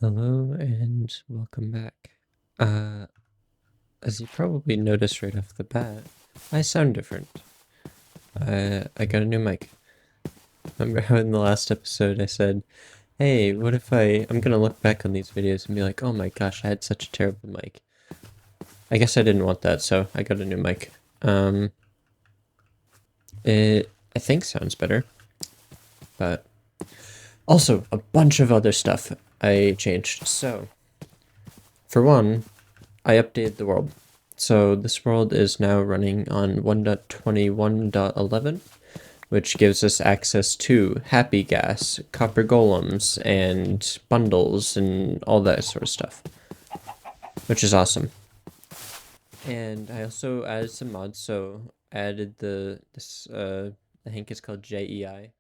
Hello and welcome back. Uh, as you probably noticed right off the bat, I sound different. I got a new mic. Remember how in the last episode I said, hey, what if I'm gonna look back on these videos and be like, oh my gosh, I had such a terrible mic. I guess I didn't want that, so I got a new mic. It, I think sounds better, but also a bunch of other stuff I changed. So, for one, I updated the world. So this world is now running on 1.21.11, which gives us access to happy gas, copper golems, and bundles, and all that sort of stuff, which is awesome. And I also added some mods, so I added I think it's called JEI.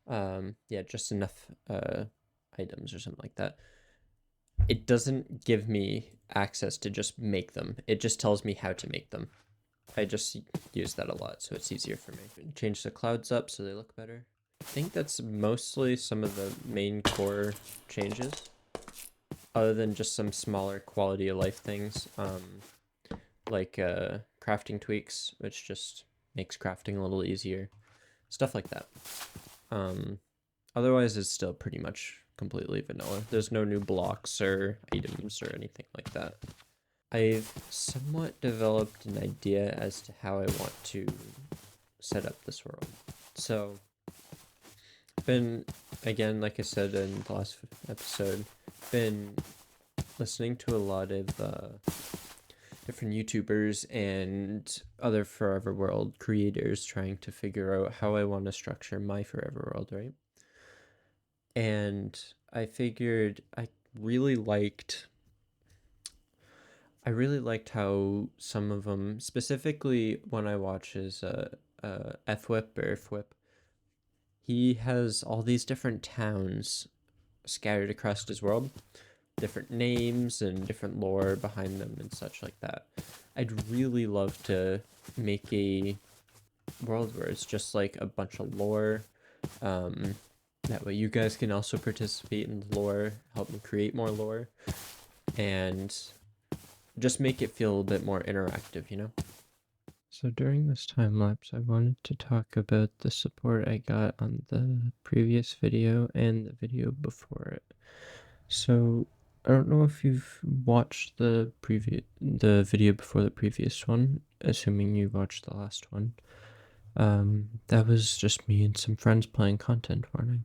Yeah, just enough items or something like that. It doesn't give me access to just make them. It just tells me how to make them. I just use that a lot, so it's easier for me. Change the clouds up so they look better. I think that's mostly some of the main core changes, other than just some smaller quality of life things, like crafting tweaks, which just makes crafting a little easier, stuff like that. Otherwise, it's still pretty much completely vanilla. There's no new blocks or items or anything like that. I've somewhat developed an idea as to how I want to set up this world. So, been, again, like I said in the last episode, been listening to a lot of different YouTubers and other Forever World creators trying to figure out how I want to structure my Forever World, right? And I figured really liked I really liked how some of them, specifically one I watch is F-Whip or F-Whip. He has all these different towns scattered across his world, different names and different lore behind them and such like that. I'd really love to make a world where it's just like a bunch of lore. That way you guys can also participate in the lore, help me create more lore, and just make it feel a bit more interactive, you know? So during this time lapse, I wanted to talk about the support I got on the previous video and the video before it. So I don't know if you've watched the video before the previous one, assuming you watched the last one. That was just me and some friends playing Content Warning.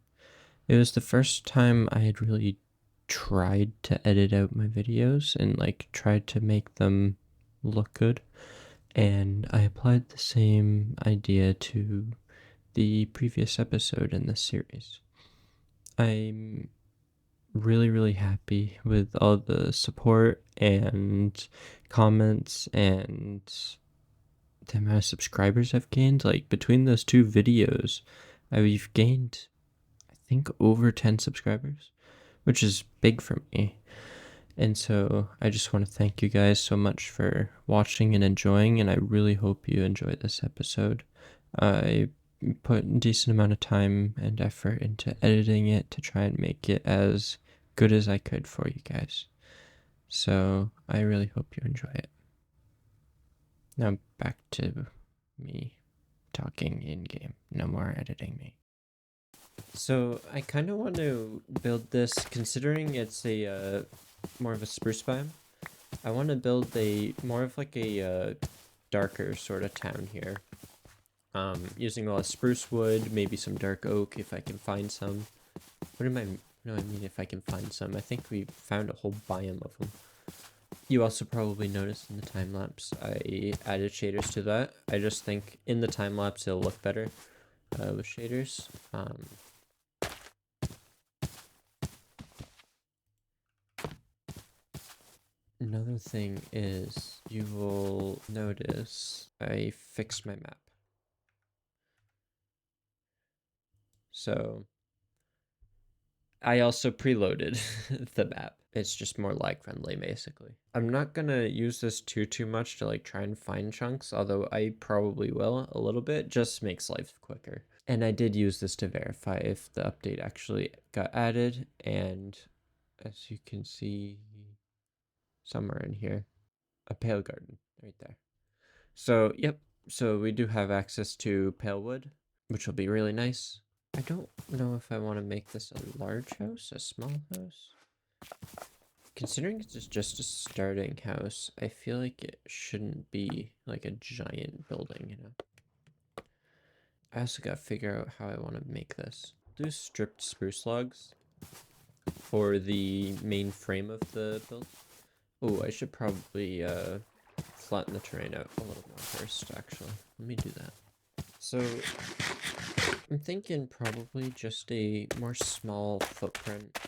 It was the first time I had really tried to edit out my videos and like tried to make them look good. And I applied the same idea to the previous episode in this series. I'm really, really happy with all the support and comments and the amount of subscribers I've gained. Like, between those two videos, I've gained, I think, over 10 subscribers, which is big for me. And so I just want to thank you guys so much for watching and enjoying, and I really hope you enjoyed this episode. I put a decent amount of time and effort into editing it to try and make it as good as I could for you guys. So I really hope you enjoy it. Now back to me talking in game. No more editing me. So I kind of want to build this, considering it's a more of a spruce biome. I want to build a more of like a darker sort of town here. Using a lot of spruce wood, maybe some dark oak if I can find some. What do I mean if I can find some? I think we found a whole biome of them. You also probably noticed in the time lapse I added shaders to that. I just think in the time lapse it'll look better with shaders. Another thing is you will notice I fixed my map. So I also preloaded the map. It's just more lag friendly, basically. I'm not gonna use this too much to like try and find chunks, although I probably will a little bit. Just makes life quicker. And I did use this to verify if the update actually got added, and as you can see somewhere in here, a pale garden right there. So, yep. So we do have access to pale wood, which will be really nice. I don't know if I want to make this a large house, a small house. Considering it's just a starting house, I feel like it shouldn't be like a giant building, you know? I also gotta figure out how I want to make this. Do stripped spruce logs for the main frame of the build. Oh, I should probably flatten the terrain out a little more first, actually. Let me do that. So, I'm thinking probably just a more small footprint.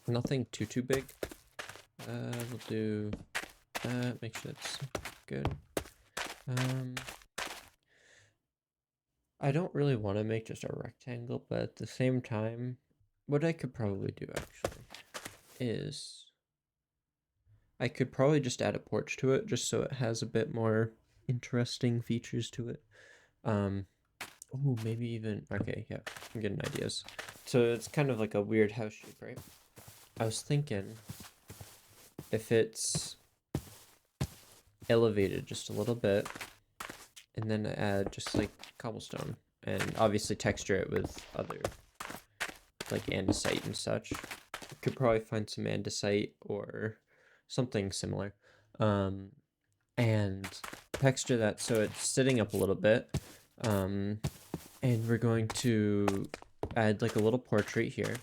Nothing too big. We'll do that, make sure that's good. I don't really want to make just a rectangle, but at the same time, what I could probably do actually is I could probably just add a porch to it just so it has a bit more interesting features to it. Oh, maybe even, okay, yeah, I'm getting ideas. So it's kind of like a weird house shape, right? I was thinking if it's elevated just a little bit and then add just like cobblestone and obviously texture it with other like andesite and such. Could probably find some andesite or something similar. And texture that so it's sitting up a little bit. And we're going to add like a little porch right here.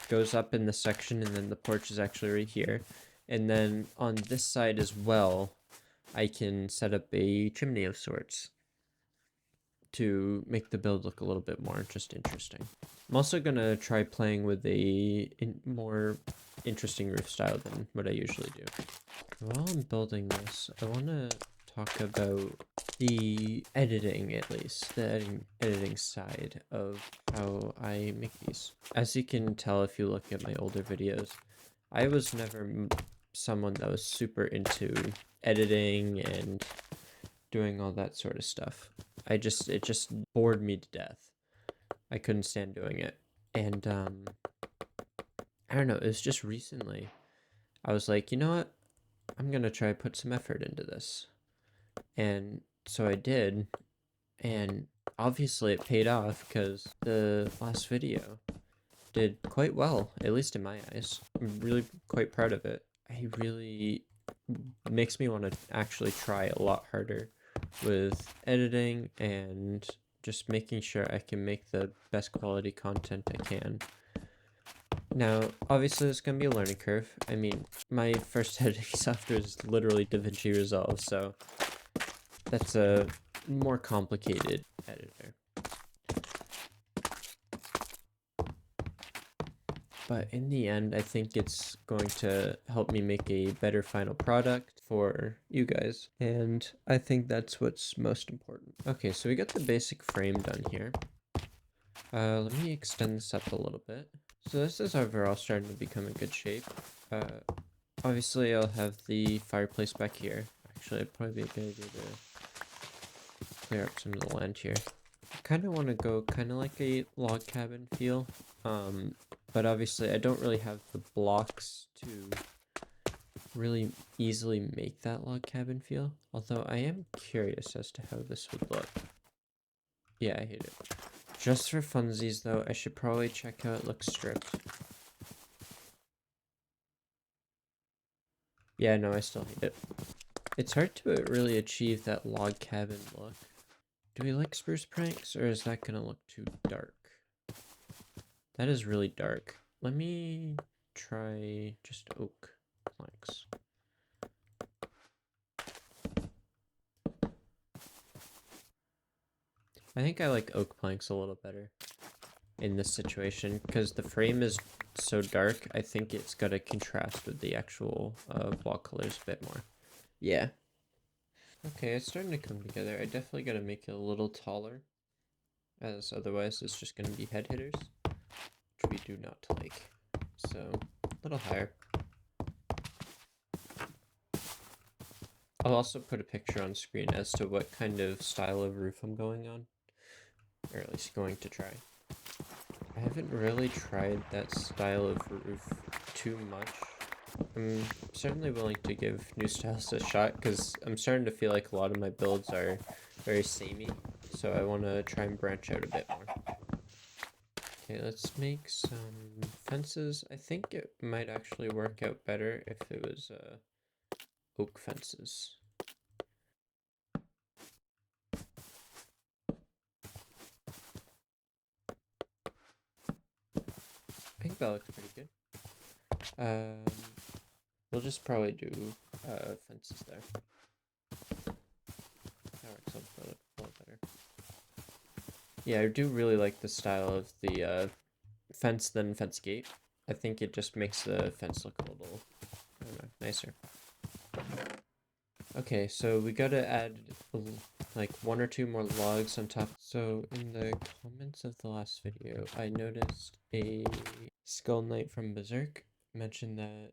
Goes up in the section and then the porch is actually right here. And then on this side as well, I can set up a chimney of sorts to make the build look a little bit more just interesting. I'm also gonna try playing with a more interesting roof style than what I usually do. While I'm building this, I want to talk about the editing, at least, the editing side of how I make these. As you can tell if you look at my older videos, I was never someone that was super into editing and doing all that sort of stuff. It just bored me to death. I couldn't stand doing it. And I don't know, it was just recently I was like, you know what? I'm gonna try put some effort into this. And so I did, and obviously it paid off because the last video did quite well, at least in my eyes. I'm really quite proud of it. I really makes me want to actually try a lot harder with editing and just making sure I can make the best quality content I can. Now, obviously, there's going to be a learning curve. I mean, my first editing software is literally DaVinci Resolve, so that's a more complicated editor. But in the end, I think it's going to help me make a better final product for you guys. And I think that's what's most important. Okay, so we got the basic frame done here. Let me extend this up a little bit. So this is overall starting to become in good shape. Obviously, I'll have the fireplace back here. Actually, it'd probably be a good idea to clear up some of the land here. I kind of want to go kind of like a log cabin feel, but obviously I don't really have the blocks to really easily make that log cabin feel. Although I am curious as to how this would look. Yeah, I hate it. Just for funsies though, I should probably check how it looks stripped. Yeah, no, I still hate it. It's hard to really achieve that log cabin look. Do we like spruce pranks, or is that gonna look too dark? That is really dark. Let me try just oak planks. I think I like oak planks a little better in this situation because the frame is so dark. I think it's got to contrast with the actual block colors a bit more. Yeah. Okay, it's starting to come together. I definitely got to make it a little taller, as otherwise it's just going to be head hitters, which we do not like. So, a little higher. I'll also put a picture on screen as to what kind of style of roof I'm going on, or at least going to try. I haven't really tried that style of roof too much. I'm certainly willing to give new styles a shot because I'm starting to feel like a lot of my builds are very samey. So I want to try and branch out a bit more. Okay, let's make some fences. I think it might actually work out better if it was oak fences. I think that looks pretty good. We'll just probably do fences there. That works out a lot better. Yeah, I do really like the style of the fence than fence gate. I think it just makes the fence look a little, I don't know, nicer. Okay, so we gotta add like one or two more logs on top. So in the comments of the last video, I noticed a Skull Knight from Berserk mentioned that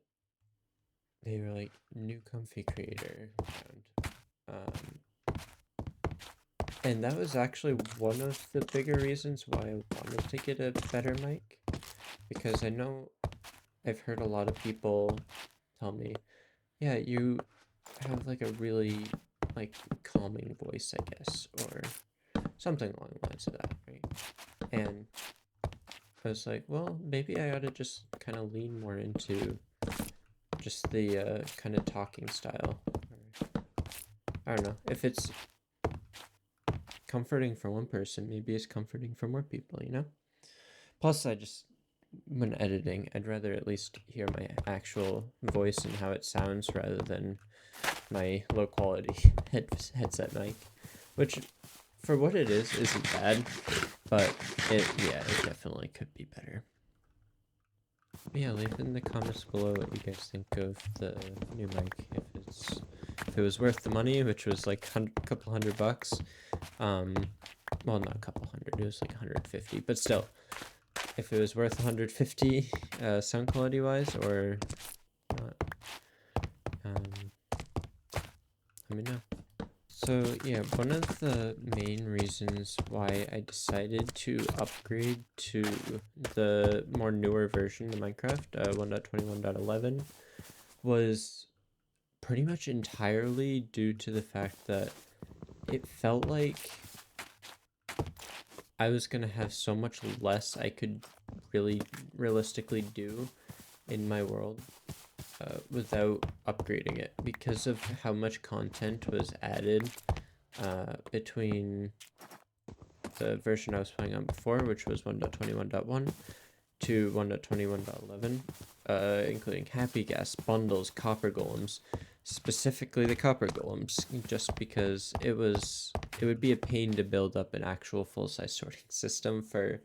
they were like new comfy creator found. And that was actually one of the bigger reasons why I wanted to get a better mic, because I know I've heard a lot of people tell me, yeah, you have like a really like calming voice, I guess, or something along the lines of that, right? And I was like, well, maybe I ought to just kind of lean more into just the kind of talking style. I don't know if it's comforting for one person, maybe it's comforting for more people, you know? Plus, when editing, I'd rather at least hear my actual voice and how it sounds rather than my low quality headset mic, which for what it is isn't bad, but it definitely could be better. But yeah, leave in the comments below what you guys think of the new mic, if it was worth the money, which was like a couple $100. Well, not a couple hundred, it was like 150, but still, if it was worth 150 sound quality wise or not, let me know. So yeah, one of the main reasons why I decided to upgrade to the more newer version of Minecraft, 1.21.11, was pretty much entirely due to the fact that it felt like I was gonna have so much less I could really realistically do in my world without upgrading it, because of how much content was added between the version I was playing on before, which was 1.21.1, to 1.21.11, including happy gas, bundles, copper golems, specifically the copper golems, just because it would be a pain to build up an actual full-size sorting system for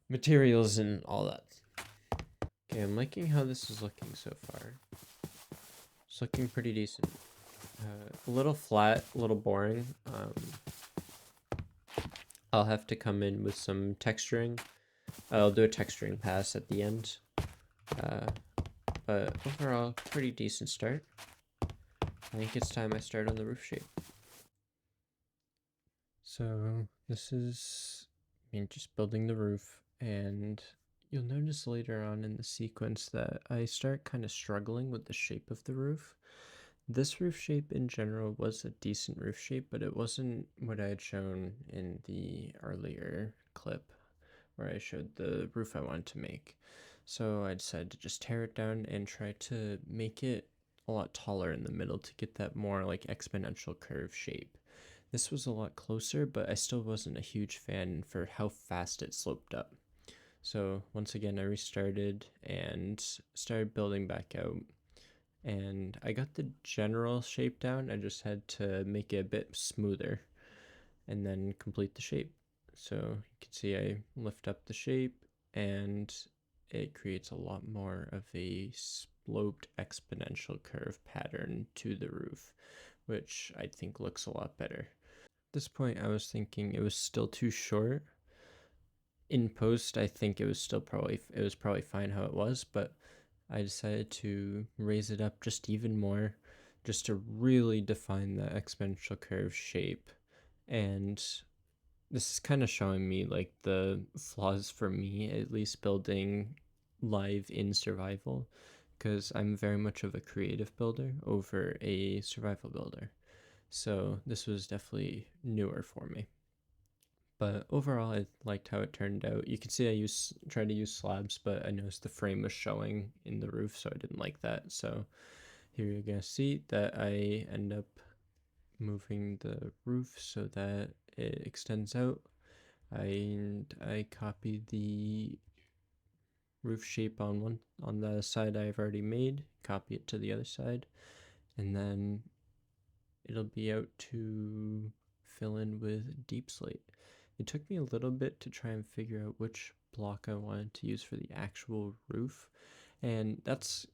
materials and all that. Okay, I'm liking how this is looking so far. It's looking pretty decent. A little flat, a little boring. I'll have to come in with some texturing. I'll do a texturing pass at the end. But overall, pretty decent start. I think it's time I start on the roof shape. So this is just building the roof, and you'll notice later on in the sequence that I start kind of struggling with the shape of the roof. This roof shape in general was a decent roof shape, but it wasn't what I had shown in the earlier clip where I showed the roof I wanted to make. So I decided to just tear it down and try to make it a lot taller in the middle to get that more like exponential curve shape. This was a lot closer, but I still wasn't a huge fan for how fast it sloped up. So once again, I restarted and started building back out. And I got the general shape down. I just had to make it a bit smoother and then complete the shape. So you can see I lift up the shape and it creates a lot more of a sloped exponential curve pattern to the roof, which I think looks a lot better. At this point, I was thinking it was still too short. In post, I think it was probably fine how it was, but I decided to raise it up just even more, just to really define the exponential curve shape. And this is kind of showing me like the flaws for me, at least building live in survival, because I'm very much of a creative builder over a survival builder. So this was definitely newer for me. But overall, I liked how it turned out. You can see I tried to use slabs, but I noticed the frame was showing in the roof, so I didn't like that. So here you're gonna see that I end up moving the roof so that it extends out. And I copied the roof shape on the side I've already made, copy it to the other side, and then it'll be out to fill in with deep slate. It took me a little bit to try and figure out which block I wanted to use for the actual roof, and that's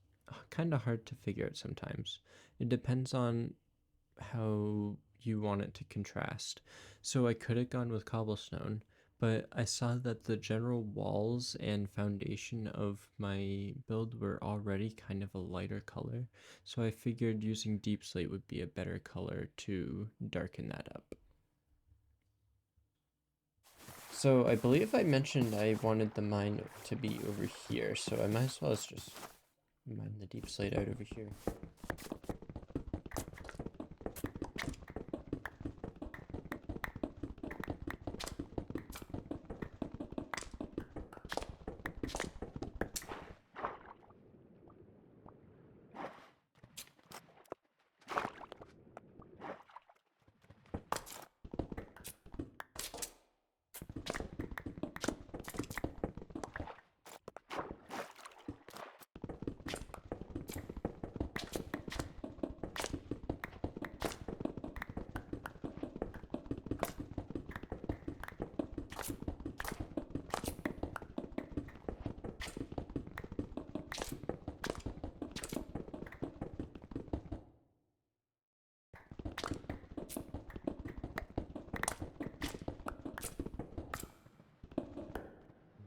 kind of hard to figure out sometimes. It depends on how you want it to contrast. So I could have gone with cobblestone, but I saw that the general walls and foundation of my build were already kind of a lighter color, so I figured using deep slate would be a better color to darken that up. So I believe I mentioned I wanted the mine to be over here, so I might as well just mine the deep slate out over here.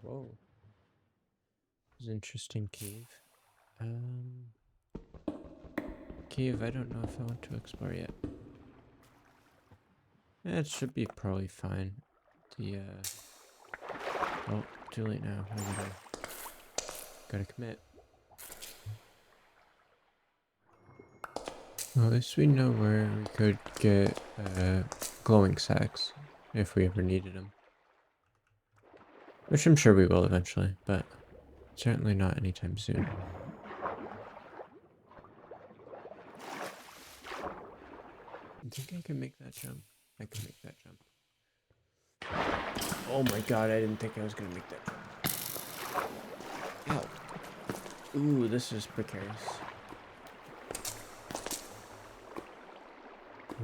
Whoa. This is an interesting cave. Cave, I don't know if I want to explore yet. It should be probably fine. Oh, too late now. Gotta commit. Well, at least we know where we could get, glowing sacks, if we ever needed them. Which I'm sure we will eventually, but certainly not anytime soon. I think I can make that jump. I can make that jump. Oh my god, I didn't think I was gonna make that jump. Ow. Ooh, this is precarious.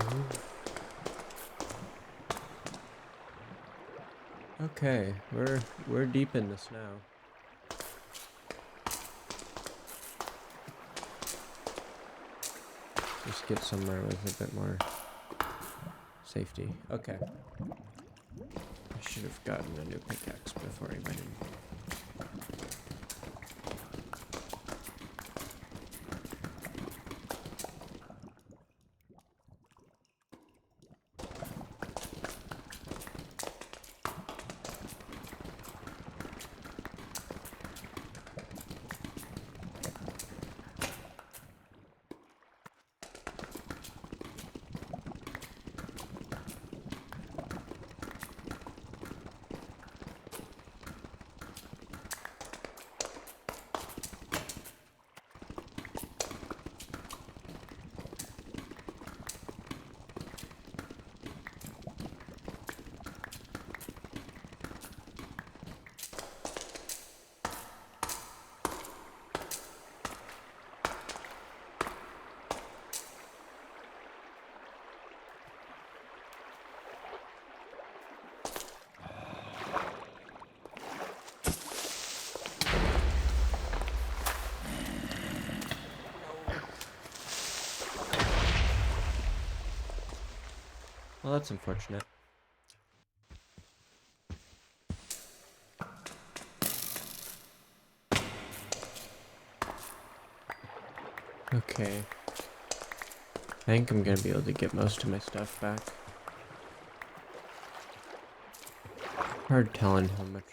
Ooh. Okay, we're deep in this now. Just get somewhere with a bit more safety. Okay. I should have gotten a new pickaxe before I went in. Well, that's unfortunate. Okay. I think I'm gonna be able to get most of my stuff back. Hard telling how much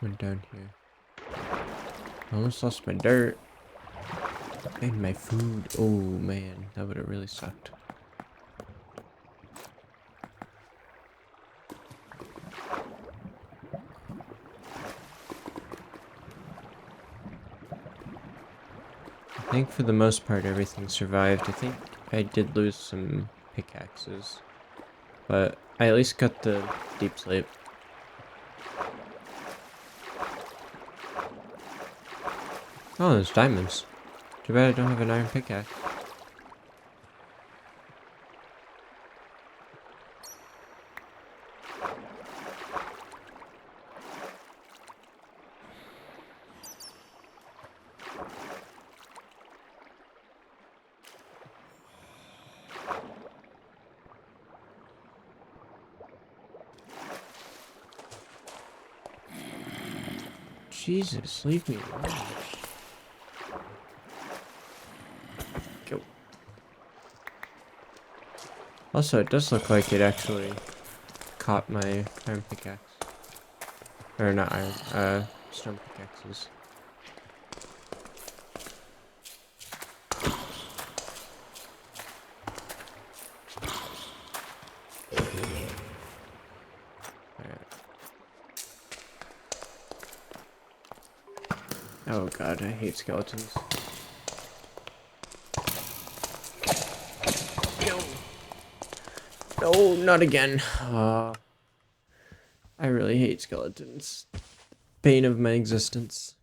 Went down here. I almost lost my dirt. And my food. Oh man, that would have really sucked. I think for the most part everything survived. I think I did lose some pickaxes. But I at least got the deep sleep. Oh, there's diamonds. Too bad I don't have an iron pickaxe. Jesus, leave me alone. Go. Also, it does look like it actually caught my iron pickaxe. Or not iron, stone pickaxes. Alright. Oh god, I hate skeletons. No! No, not again. I really hate skeletons. Bane of my existence.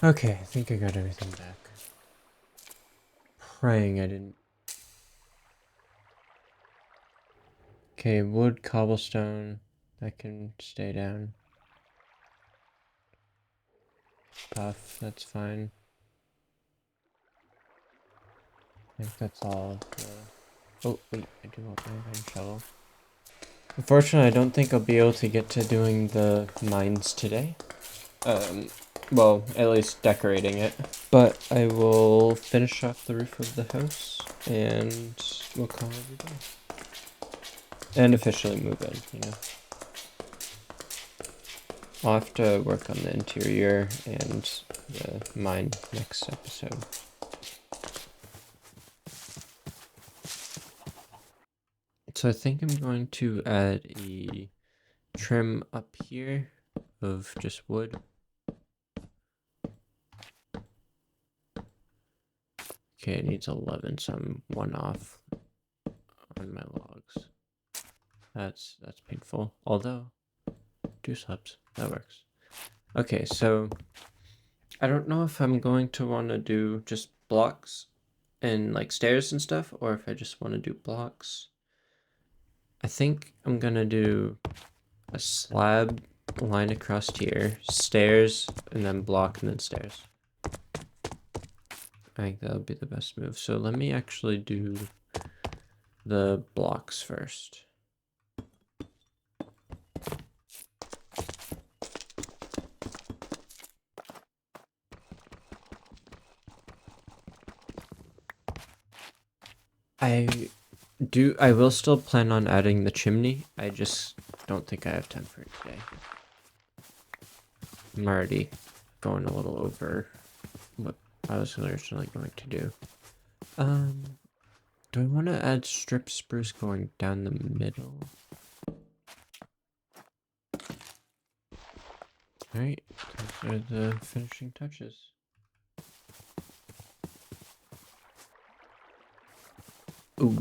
Okay, I think I got everything back. Praying I didn't. Okay, wood, cobblestone. That can stay down. Puff, that's fine. I think that's all of the... Oh, wait, I do want my iron shovel. Unfortunately, I don't think I'll be able to get to doing the mines today. Well, at least decorating it. But I will finish off the roof of the house, and we'll call it a day. And officially move in, you know. I'll have to work on the interior and the mine next episode. So I think I'm going to add a trim up here of just wood. Okay, it needs 11, so I'm 1 off on my logs. That's painful. Although, 2 slabs, that works. Okay, so I don't know if I'm going to want to do just blocks and like stairs and stuff, or if I just want to do blocks. I think I'm gonna do a slab line across here, stairs, and then block, and then stairs. I think that'll be the best move. So let me actually do the blocks first. I will still plan on adding the chimney. I just don't think I have time for it today. I'm already going a little over what I was originally going to do. Do I want to add strip spruce going down the middle? Alright, those are the finishing touches. Ooh.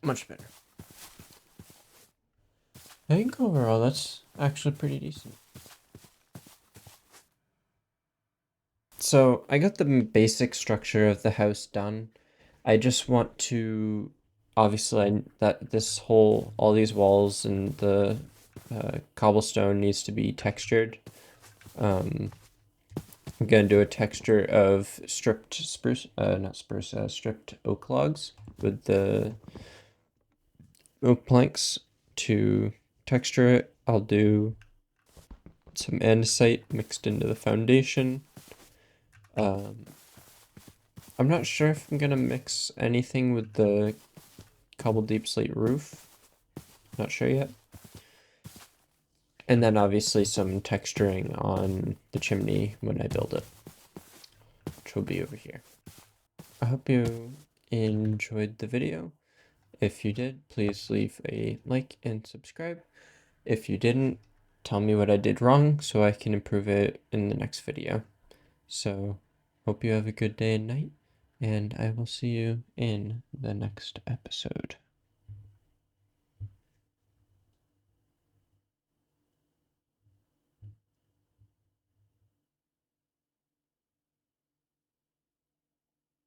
Much better. I think overall that's actually pretty decent. So I got the basic structure of the house done. I just want to, obviously, all these walls and the cobblestone needs to be textured. I'm gonna do a texture of stripped spruce, not spruce, stripped oak logs with the oak planks to texture it, I'll do some andesite mixed into the foundation. I'm not sure if I'm gonna mix anything with the cobble deep slate roof. Not sure yet. And then obviously some texturing on the chimney when I build it, which will be over here. I hope you enjoyed the video. If you did, please leave a like and subscribe. If you didn't, tell me what I did wrong so I can improve it in the next video. So, hope you have a good day and night, and I will see you in the next episode.